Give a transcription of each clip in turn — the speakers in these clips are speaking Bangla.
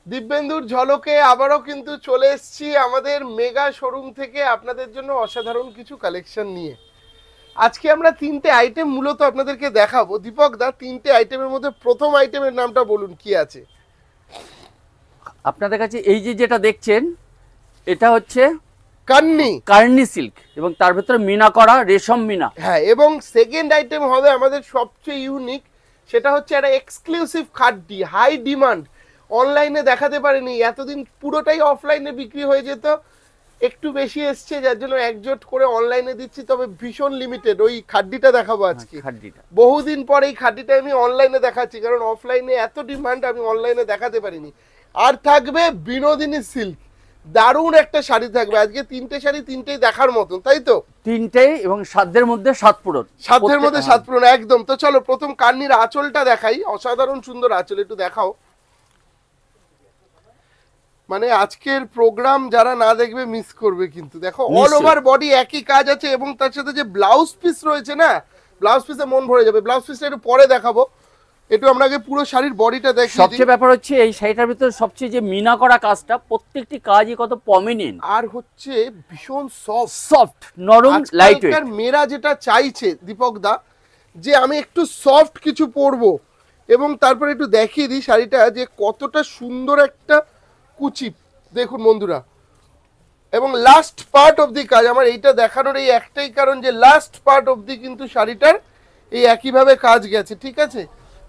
দিব্যেন্দুর ঝলকে আবারও কিন্তু চলে এসেছি আমাদের মেগা শোরুম থেকে আপনাদের জন্য অসাধারণ কিছু কালেকশন নিয়ে। আজকে আমরা তিনটে আইটেম মূলত আপনাদেরকে দেখাবো। দীপক দা, তিনটে আইটেমের মধ্যে প্রথম আইটেমের নামটা বলুন, কি আছে আপনাদের কাছে? এই যে যেটা দেখছেন এটা হচ্ছে কার্নি সিল্ক এবং তার ভিতরে মিনা করা রেশম মিনা। হ্যাঁ, এবং সেকেন্ড আইটেম হবে আমাদের সবচেয়ে ইউনিক, সেটা হচ্ছে একটা এক্সক্লুসিভ খাড্ডি, হাই ডিমান্ড। অনলাইনে দেখাতে পারিনি এতদিন, পুরোটাই অফলাইনে বিক্রি হয়ে যেত, একটু বেশি এসছে যার জন্য একজোট করে অনলাইনে দিচ্ছি, তবে ভীষণ লিমিটেড। ওই খাড্ডিটা দেখাবো আজকে। বহুদিন পর এই খাড্ডিটা আমি অনলাইনে দেখাচ্ছি, কারণ অফলাইনে এত ডিমান্ড আমি অনলাইনে দেখাতে পারিনি। আর থাকবে বিনোদিনী সিল্ক, দারুণ একটা শাড়ি থাকবে আজকে। তিনটে শাড়ি, তিনটেই দেখার মতন, তাই তো? তিনটেই এবং সাধ্যের মধ্যে সাত পূরণ, সাধ্যের মধ্যে সাত পূরণ, একদম। তো চলো প্রথম কান্নির আঁচলটা দেখাই, অসাধারণ সুন্দর আঁচল, একটু দেখাও। মানে আজকের প্রোগ্রাম যারা না দেখবে মিস করবে কিন্তু। দেখো অল ওভার বডি একই কাজ আছে, এবং তার সাথে যে ব্লাউজ পিস রয়েছে না, ব্লাউজ পিসে মন ভরে যাবে। ব্লাউজ পিসটা একটু পরে দেখাবো, একটু আমরা আগে পুরো শাড়ির বডিটা দেখি। সবচেয়ে ব্যাপার হচ্ছে এই শাড়িটার ভিতরে সবচেয়ে যে মিনা করা কাজটা, প্রত্যেকটি কাজই কত প্রমিনেন্ট, আর হচ্ছে ভীষণ সফট নরম লাইট ওয়েট। আজকালকার মেয়েরা যেটা চাইছে দীপক দা, যে আমি একটু সফট কিছু পরবো, এবং তারপরে একটু দেখিয়ে দিই শাড়িটা যে কতটা সুন্দর একটা কুচি, দেখুন বন্ধুরা। এবং লাস্ট পার্ট অফ দি কাজ, আমার এইটা দেখানোর এই একটাই কারণ যে লাস্ট পার্ট অফ দি কিন্তু শাড়িটার এই একইভাবে কাজ গেছে, ঠিক আছে?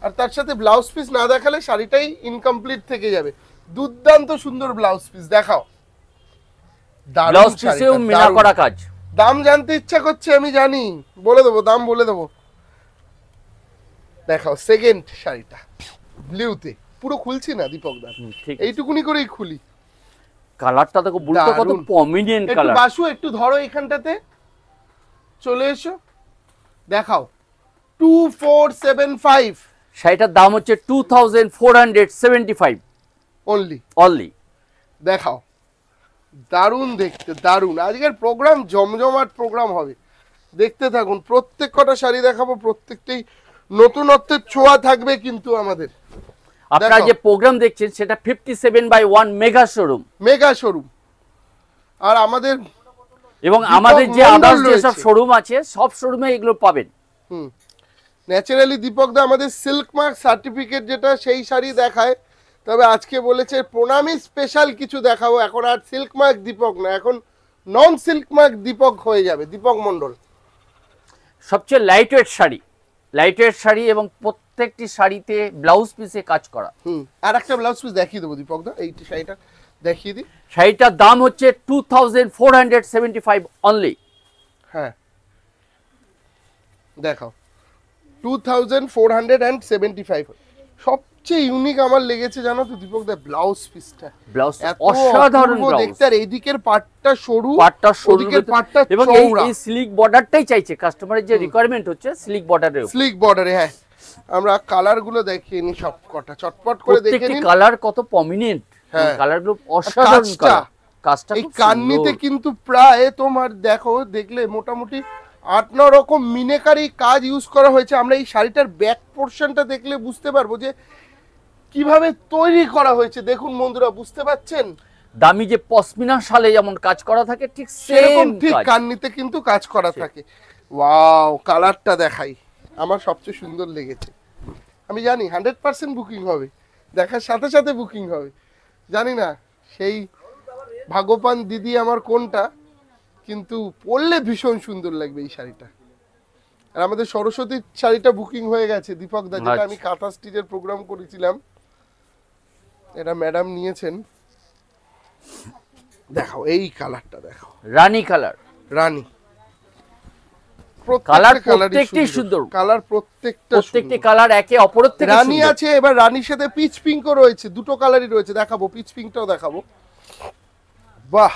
আর তার সাথে ব্লাউজ পিস না দেখালে শাড়িটাই ইনকমপ্লিট থেকে যাবে। দুর্দান্ত সুন্দর ব্লাউজ পিস, দেখাও। ব্লাউজ পিসেও মিনা করা কাজ। দাম জানতে ইচ্ছা করছে, আমি জানি, বলে দেবো, দাম বলে দেবো। দেখাও সেকেন্ড শাড়িটা, ব্লুতে। পুরো খুলছি না দীপক দা, এইটুকুনি করেই খুলি। কালারটা দেখো, বুলটা কত প্রমিনেন্ট কালার। একটু বাসু, একটু ধরো এখানটাতে, চলে এসো, দেখাও। 2475, শাড়িটার দাম হচ্ছে 2475 অনলি। দেখাও, দারুণ দেখতে, দারুণ। আজকের প্রোগ্রাম জমজমাট প্রোগ্রাম হবে, দেখতে থাকুন। প্রত্যেক কটা শাড়ি দেখাবো, প্রত্যেকটাই নতুনত্বের ছোঁয়া থাকবে কিন্তু আমাদের। আপনারা যে প্রোগ্রাম দেখছেন সেটা 57/1 মেগা শোরুম। আর আমাদের এবং আমাদের যে আদার্স যে সব শোরুম আছে, সব শোরুমে এগুলো পাবেন। ন্যাচারালি দীপক দা আমাদের সিল্ক মার্ক সার্টিফিকেট যেটা, সেই শাড়ি দেখায়, তবে আজকে বলেছে প্রণামী স্পেশাল কিছু দেখাবো। এখন আর সিল্ক মার্ক দীপক না, এখন নন সিল্ক মার্ক দীপক হয়ে যাবে, দীপক মন্ডল। সবচেয়ে লাইট ওয়েট শাড়ি এবং প্রত্যেকটি শাড়িতে ব্লাউজ পিসে কাজ করা। আর একটা ব্লাউজ পিস দেখিয়ে দেবো দীপক দা, এই শাড়িটা দেখিয়ে দিই। শাড়িটার দাম হচ্ছে 2475 অনলি। হ্যাঁ, দেখাও 2475। সবচেয়ে ইউনিক আমার লেগেছে জানো তো দীপক দা, ব্লাউজ পিসটা। ব্লাউজ অসাধারণ দেখতে, আর এইদিকের পাটটা সরু, ওদিকের পাটটা এবং এই স্লিক বর্ডারটাই চাইছে কাস্টমারের, যে রিকোয়ারমেন্ট হচ্ছে স্লিক বর্ডারে। হ্যাঁ, আমরা কালার গুলো দেখিয়ে নি সব কটা, চটপট করে দেখে নিন। কালার কত প্রমিনেন্ট, কালার গুলো অসাধারণ। কাজটা এই কান্নিতে কিন্তু প্রায় তোমার দেখলে মোটামুটি 8-9 রকম মিনেকারি কাজ ইউজ করা হয়েছে। আমরা এই শাড়িটার ব্যাক পোর্শনটা দেখলে বুঝতে পারবো যে কিভাবে তৈরি করা হয়েছে। দেখুন বন্ধুরা, বুঝতে পাচ্ছেন? দামি যে পশমিনা শালে যেমন কাজ করা থাকে, ঠিক সেরকম ঠিক কান্নিতে কিন্তু কাজ করা থাকে। ওয়াও, কালারটা দেখাই, আমার সবচেয়ে সুন্দর লেগেছে। আমি জানি 100% বুকিং হবে, দেখার সাথে সাথে বুকিং হবে। জানি না সেই ভাগ্যবান দিদি আমার কোনটা, কিন্তু পরলে ভীষণ সুন্দর লাগবে এই শাড়িটা। আর আমাদের সরস্বতীর শাড়িটা বুকিং হয়ে গেছে দীপক দা, যেটা আমি কাঁথা স্টিচের প্রোগ্রাম করেছিলাম, এটা ম্যাডাম নিয়েছেন। দেখাও এই কালারটা, দেখাও রানী কালার। প্রত্যেকটি সুন্দর কালার, প্রত্যেকটি কালার একে অপরের থেকে রানী আছে। এবার রানীর সাথে পিচ পিঙ্কও রয়েছে, দুটো কালারই রয়েছে, দেখাবো পিচ পিঙ্কটাও দেখাবো। বাহ,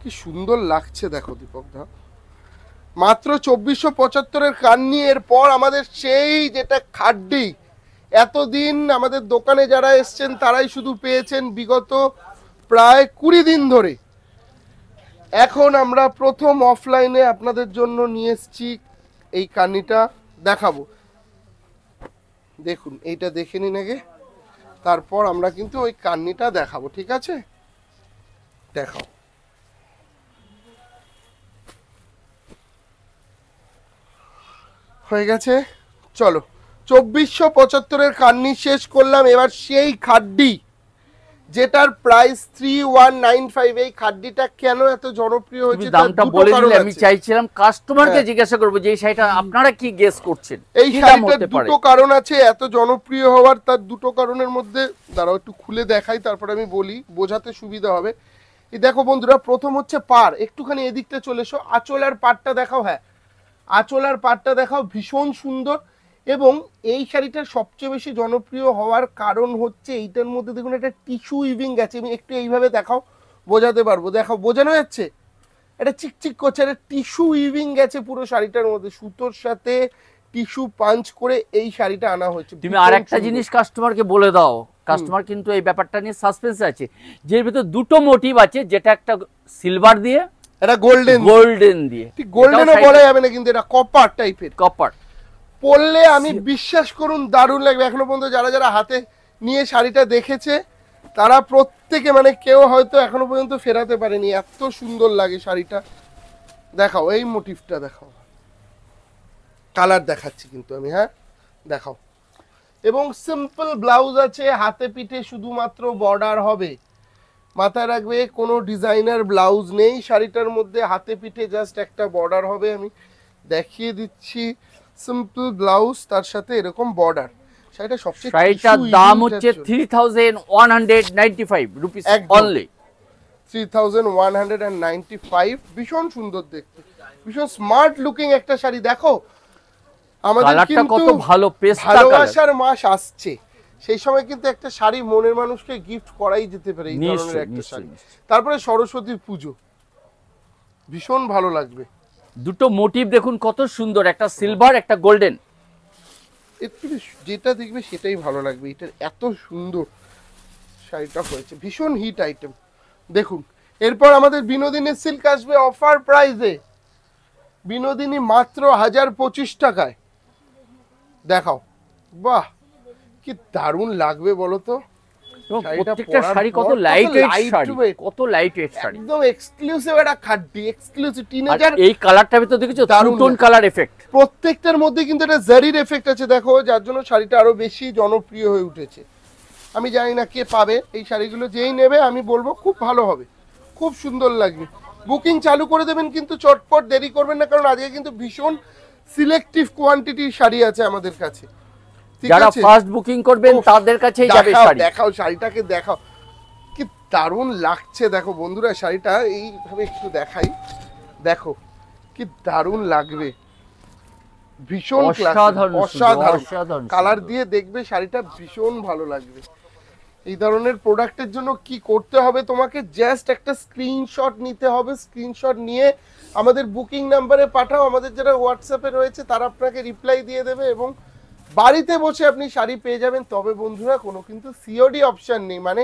কি সুন্দর লাগছে দেখো দীপক দা। মাত্র 2475-এর কান্নি। এরপর আমাদের সেই যেটা খাড্ডি, এতদিন আমাদের দোকানে যারা এসছেন তারাই শুধু পেয়েছেন বিগত প্রায় 20 দিন ধরে। এখন আমরা প্রথম অফলাইনে আপনাদের জন্য নিয়ে এসেছি, এই কান্নিটা দেখাবো। দেখুন, এইটা দেখে নিন আগে। তারপর আমরা কিন্তু ওই কান্নিটা দেখাবো, ঠিক আছে? দেখাও। হয়ে গেছে, চলো 2475-এর কান্নি শেষ করলাম। এবার সেই খাড্ডি যেটার প্রাইস 3195, এই খাড্ডিটা কেন এত জনপ্রিয় হয়েছে তার দামটা দুটো বলে কারণ দিলে আমি আছে। চাইছিলাম কাস্টমারকে জিজ্ঞাসা করব যে এই শাড়িটা আপনারা কি গেস করছেন, এই শাড়িটার দুটো কারণ আছে এত জনপ্রিয় হওয়ার। তার দুটো কারণের মধ্যে দাঁড়াও একটু খুলে দেখাই, তারপরে আমি বলি, বোঝাতে সুবিধা হবে। এই দেখো বন্ধুরা, প্রথম হচ্ছে পাড়, একটুখানি এদিকটা চলে এসো, আঁচল আর পাড়টা দেখাও। হ্যাঁ, আঁচল আর পাড়টা দেখাও, ভীষণ সুন্দর। এবং এই শাড়িটার সবচেয়ে বেশি জনপ্রিয় হওয়ার কারণ হচ্ছে এইটার মধ্যে দেখুন একটা টিস্যু উইভিং গেছে। আমি একটু এইভাবে দেখাও, বোঝাতে পারবো। দেখাও, বোঝানো যাচ্ছে? এটা চিকচিক করছে, একটা টিস্যু উইভিং গেছে পুরো শাড়িটার মধ্যে, সুতোর সাথে টিস্যু পাঞ্চ করে এই শাড়িটা আনা হয়েছে। তুমি আরেকটা জিনিস কাস্টমারকে বলে দাও, কাস্টমার কিন্তু এই ব্যাপারটা নিয়ে সাসপেন্স আছে, যে ভিতর দুটো মোটিভ আছে, যেটা একটা সিলভার দিয়ে, এটা গোল্ডেন দিয়ে। ঠিক গোল্ডেনও বলা যাবে না, কিন্তু এটা কপার টাইপের। কপার পরলে আমি বিশ্বাস করুন দারুণ লাগবে। এখনো পর্যন্ত যারা যারা হাতে নিয়ে শাড়িটা দেখেছে তারা প্রত্যেকে, মানে কেউ হয়তো এখনো পর্যন্ত ফেরাতে পারেনি, এত সুন্দর লাগে শাড়িটা। দেখাও এই মোটিভটা, দেখাও, কালার দেখাচ্ছি কিন্তু আমি। হ্যাঁ দেখাও। এবং সিম্পল ব্লাউজ আছে, হাতে পিঠে শুধুমাত্র বর্ডার হবে। মাথায় রাখবে কোনো ডিজাইনার ব্লাউজ নেই শাড়িটার মধ্যে, হাতে পিঠে জাস্ট একটা বর্ডার হবে। আমি দেখিয়ে দিচ্ছি, সিম্পল ব্লাউজ তার সাথে এরকম বর্ডার। শাড়িটা সবচেয়ে শাড়িটার দাম হচ্ছে 3195 রুপিস অনলি। 3195, ভীষণ সুন্দর দেখতে, ভীষণ স্মার্ট লুকিং একটা শাড়ি। দেখো আমাদের কিন্তু কত ভালো পেস্টা ভালোবাসার মাস আসছে, সেই সময় কিন্তু একটা শাড়ি মনের মানুষকে গিফট করাই যেতে পারে এই ধরনের একটা শাড়ি। তারপরে সরস্বতী পুজো, ভীষণ ভালো লাগবে। দুটো মোটিভ দেখুন কত সুন্দর, একটা সিলভার একটা গোল্ডেন। একটু যেটা দেখবে সেটাই ভালো লাগবে, এটার এত সুন্দর শাড়িটা হয়েছে, ভীষণ হিট আইটেম। দেখুন এরপর আমাদের বিনোদিনী সিল্ক আসবে অফার প্রাইসে, বিনোদিনী মাত্র 1025 টাকায়। দেখাও, বাহ কি দারুণ লাগবে বলো তো। প্রত্যেকটা শাড়ি কত লাইট ওয়েট শাড়ি, কত লাইট ওয়েট শাড়ি, একদম এক্সক্লুসিভ একটা খাড্ডি, এক্সক্লুসিভ টিনেজার। এই কালারটা ভিতর দেখেছো, দারুণ টোন কালার এফেক্ট, প্রত্যেকটার মধ্যে কিন্তু একটা জারির এফেক্ট আছে দেখো, যার জন্য শাড়িটা আরো বেশি জনপ্রিয় হয়ে উঠেছে। আমি জানি না কে পাবে এই শাড়িগুলো, যেই নেবে আমি বলবো খুব ভালো হবে, খুব সুন্দর লাগবে। বুকিং চালু করে দেবেন কিন্তু চটপট, দেরি করবেন না, কারণ আজকে কিন্তু ভীষণ সিলেক্টিভ কোয়ান্টিটির শাড়ি আছে আমাদের কাছে। যারা ফার্স্ট বুকিং করবেন তাদের কাছেই যাবে শাড়ি। দেখাও শাড়িটাকে, দেখাও কি দারুণ লাগছে। দেখো বন্ধুরা শাড়িটা এইভাবে একটু দেখাই, দেখো কি দারুণ লাগবে, ভীষণ অসাধারণ কালার দিয়ে দেখবে শাড়িটা, ভীষণ ভালো লাগবে। এই ধরনের প্রোডাক্টের জন্য কি করতে হবে, তোমাকে জাস্ট একটা স্ক্রিনশট নিতে হবে, স্ক্রিনশট নিয়ে আমাদের বুকিং নাম্বারে পাঠাও, আমাদের যারা হোয়াটসঅ্যাপে রয়েছে তারা আপনাকে রিপ্লাই দিয়ে দেবে এবং বাড়িতে বসে আপনি শাড়ি পেয়ে যাবেন। তবে বন্ধুরা কোনো কিন্তু সিওডি অপশান নেই, মানে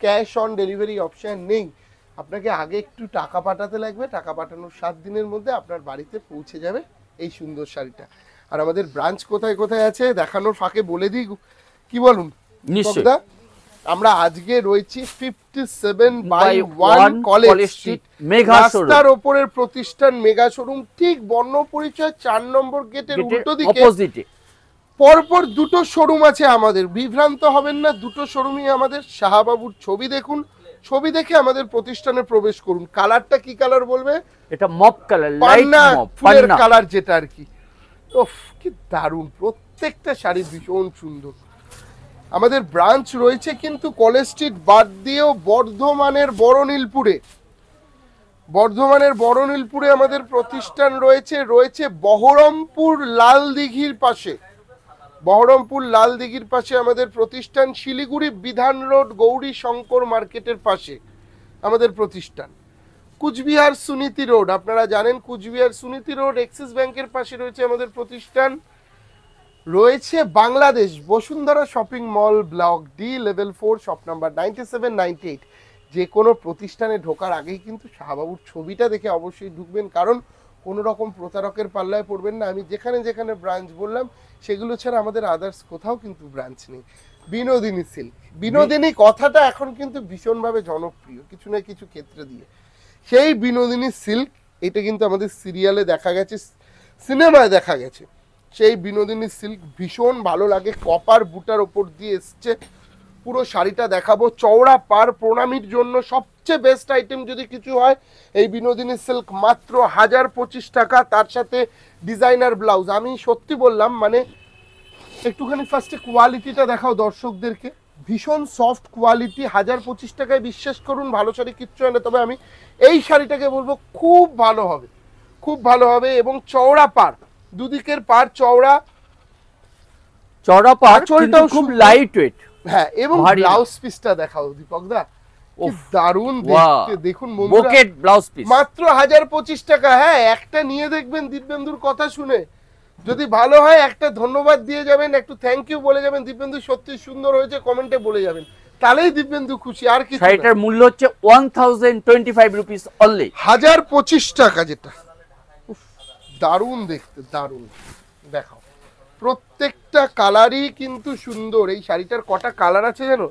ক্যাশ অন ডেলিভারি অপশান নেই। আপনাকে আগে একটু টাকা পাঠাতে লাগবে, টাকা পাঠানোর 7 দিনের মধ্যে আপনার বাড়িতে পৌঁছে যাবে এই সুন্দর শাড়িটা। আর আমাদের ব্রাঞ্চ কোথায় কোথায় আছে দেখানোর ফাঁকে বলে দিই, কি বলুন? নিশ্চয়ই। আমরা আজকে রয়েছি 57/1 কলেজ স্ট্রিট, রাস্তার ওপরের প্রতিষ্ঠান মেগা শোরুম, ঠিক বর্ণ পরিচয় 4 নম্বর গেটের উল্টো দিকে অপোজিটে। পরপর দুটো শোরুম আছে আমাদের, বিভ্রান্ত হবেন না, দুটো শোরুমই আমাদের। শাহবাবুর ছবি দেখুন, ছবি দেখে আমাদের প্রতিষ্ঠানে প্রবেশ করুন। কালারটা কি কালার বলবে? এটা মপ কালার, লাইট মপ, ফুলের কালার যেটা আর কি। ওফ কি দারুণ, প্রত্যেকটা শাড়ি ভীষণ সুন্দর। আমাদের ব্রাঞ্চ রয়েছে কিন্তু কলেজ স্ট্রিট বাদ দিয়েও বর্ধমানের বড়নীলপুরে আমাদের প্রতিষ্ঠান রয়েছে বহরমপুর লাল দিঘির পাশে আমাদের প্রতিষ্ঠান, শিলিগুড়ি বিধান রোড গৌরী শঙ্কর মার্কেটের পাশে আমাদের প্রতিষ্ঠান, কুচবিহার সুনীতি রোড, আপনারা জানেন কুচবিহার সুনীতি রোড এক্সিস ব্যাংকের পাশে রয়েছে আমাদের প্রতিষ্ঠান। রয়েছে Bangladesh Bashundhara shopping mall, block D, level 4, shop number 97, 98। যে কোনো প্রতিষ্ঠানে ঢোকার আগেই কিন্তু শাহবাবুর ছবিটা দেখে অবশ্যই ঢুকবেন, কারণ কোনো রকম প্রতারকের পাল্লায় পড়বেন না। আমি যেখানে যেখানে ব্রাঞ্চ বললাম সেগুলো ছাড়া আমাদের আদার্স কোথাও কিন্তু ব্রাঞ্চ নেই। বিনোদিনী সিল্ক। বিনোদিনী কথাটা এখন কিন্তু ভীষণভাবে জনপ্রিয় কিছু না কিছু ক্ষেত্রে দিয়ে। সেই বিনোদিনী সিল্ক, এটা কিন্তু আমাদের সিরিয়ালে দেখা গেছে, সিনেমায় দেখা গেছে। সেই বিনোদিনী সিল্ক ভীষণ ভালো লাগে, কপার বুটার ওপর দিয়ে এসছে। পুরো শাড়িটা দেখাবো, চওড়া পার প্রণামীর জন্য সবচেয়ে বেস্ট আইটেম যদি কিছু হয় এই বিনোদিনী সিল্ক, মাত্র 1025 টাকা, তার সাথে ডিজাইনার ব্লাউজ। আমি সত্যি বললাম, মানে একটুখানি ফার্স্টে কোয়ালিটিটা দেখাও দর্শকদেরকে, ভীষণ সফট কোয়ালিটি। 1025 টাকায় বিশ্বাস করুন ভালো শাড়ি কিচ্ছু হয় না, তবে আমি এই শাড়িটাকে বলবো খুব ভালো হবে, খুব ভালো হবে। এবং চওড়া পার, দুদিকের পার চওড়া, চওড়া পার, আঁচলটাও খুব সুন্দর। Light weight. হ্যাঁ, এবং ভারী না। ব্লাউজ পিসটা দেখাও দীপক দা, কি উফ, দারুণ বাহ। দেখতে। দেখুন বন্ধুরা, বোকেট ব্লাউজ পিস, মাত্র 1025 টাকা। হ্যাঁ, একটা নিয়ে দেখবেন দিব্যেন্দুর কথা শুনে, যদি ভালো হয় একটা ধন্যবাদ দিয়ে যাবেন, একটু থ্যাংক ইউ বলে যাবেন, দিব্যেন্দু সত্যি সুন্দর হয়েছে কমেন্টে বলে যাবেন, তাহলেই দিব্যেন্দু খুশি, আর কিছু না। শাড়িটার মূল্য হচ্ছে 1025 রুপিস অনলি। 1025 টাকা, যেটা উফ, দারুণ দেখতে, দারুণ। দেখাও, প্রত্যেকটা কালারই কিন্তু সুন্দর। এই শাড়িটার কটা কালার আছে জানো?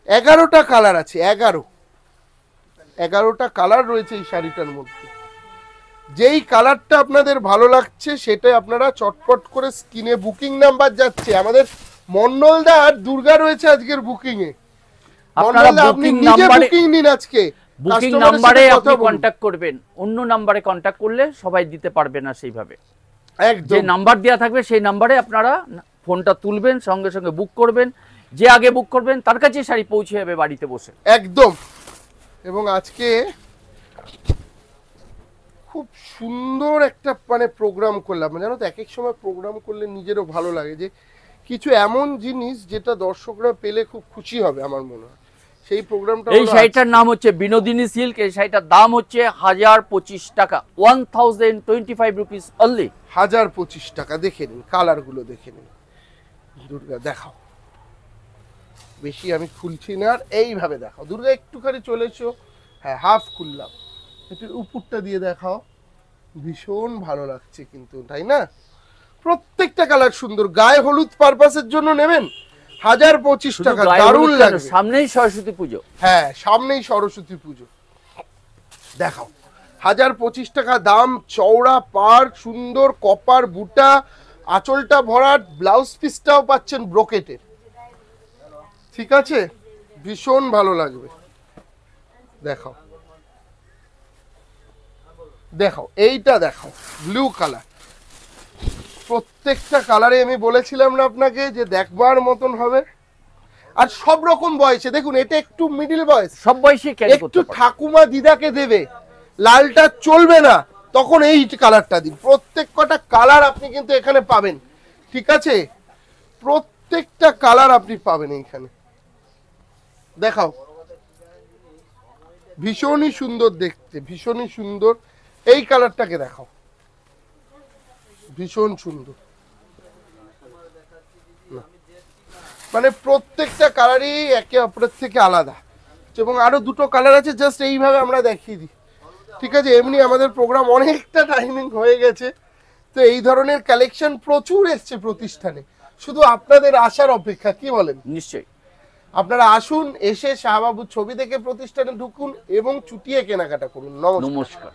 11টা কালার আছে, 11টা কালার রয়েছে এই শাড়িটার মধ্যে। যেই কালারটা আপনাদের ভালো লাগছে সেটাই আপনারা চটপট করে স্ক্রিনে, বুকিং নাম্বার যাচ্ছে আমাদের। মন্ডলদা আর দুর্গা রয়েছে আজকের বুকিং এ। আপনারা মন্ডলদা, আপনি বুকিং নিজে নাম্বারে, বুকিং নিন আজকে, বুকিং কাস্টমারের নাম্বারে সাথে আপনি কথা বলুন। কন্ট্যাক্ট করবেন। অন্য নাম্বারে কন্ট্যাক্ট করলে সবাই দিতে পারবে না সেইভাবে। যে একদম নাম্বার দেওয়া থাকবে সেই নাম্বারে আপনারা ফোনটা তুলবেন, সঙ্গে সঙ্গে বুক করবেন। যে আগে বুক করবেন তার কাছে শাড়ি পৌঁছে যাবে বাড়িতে বসে। একদম। এবং আজকে খুব সুন্দর একটা মানে প্রোগ্রাম করলাম, জানো তো, এক এক সময় প্রোগ্রাম করলে নিজেরও ভালো লাগে যে কিছু এমন জিনিস যেটা দর্শকরা পেলে খুব খুশি হবে আমার মনে হয়। সেই প্রোগ্রামটা এই শাড়িটার নাম হচ্ছে বিনোদিনী সিল্ক। এই শাড়িটার দাম হচ্ছে 1025 টাকা, 1025 রুপিস অনলি। 1025 টাকা। দেখে নিন কালারগুলো, দেখে নিন। দুর্গা দেখাও, বেশি আমি খুলছি না, আর এইভাবে দেখাও। দুর্গা একটুখানি চলে এসো। হ্যাঁ, হাফ খুললাম, একটু উপরটা দিয়ে দেখাও। ভীষণ ভালো লাগছে কিন্তু, তাই না? প্রত্যেকটা কালার সুন্দর। গায়ে হলুদ পারপাসের জন্য নেবেন 1025 টাকা, দারুণ লাগবে। সামনেই সরস্বতী পুজো। হ্যাঁ, সামনেই সরস্বতী পুজো। দেখাও, 1025 টাকা দাম, চওড়া পার, সুন্দর কপার বুটা, আঁচলটা ভরাট, ব্লাউজ পিসটাও পাচ্ছেন ব্রোকেটের। ঠিক আছে, ভীষণ ভালো লাগবে। দেখাও, দেখাও, এইটা দেখাও, ব্লু কালার। প্রত্যেকটা কালারে আমি বলেছিলাম না আপনাকে যে দেখবার মতন হবে। আর সব রকম বয়সে, দেখুন এটা একটু মিডিল বয়স, সব বয়সে ক্যারি করতে একটু পারবে। ঠাকুমা দিদাকে দেবে, লালটা চলবে না, তখন এই কালারটা দিন। প্রত্যেক কটা কালার আপনি কিন্তু এখানে পাবেন। ঠিক আছে, প্রত্যেকটা কালার আপনি পাবেন এইখানে। দেখাও, ভীষণই সুন্দর দেখতে, ভীষণই সুন্দর। এই কালারটাকে দেখাও, ভীষণ সুন্দর। মানে প্রত্যেকটা কালারই একে অপরের থেকে আলাদা। এবং আরো দুটো কালার আছে, জাস্ট এইভাবে আমরা দেখিয়ে দিই। ঠিক আছে, এমনি আমাদের প্রোগ্রাম অনেকটা টাইমিং হয়ে গেছে, তো এই ধরনের কালেকশন প্রচুর এসছে প্রতিষ্ঠানে, শুধু আপনাদের আসার অপেক্ষা। কি বলেন? নিশ্চয়ই আপনারা আসুন, এসে শাহবাবুর ছবি দেখে প্রতিষ্ঠানে ঢুকুন এবং চুটিয়ে কেনাকাটা করুন। নমস্কার। নমস্কার।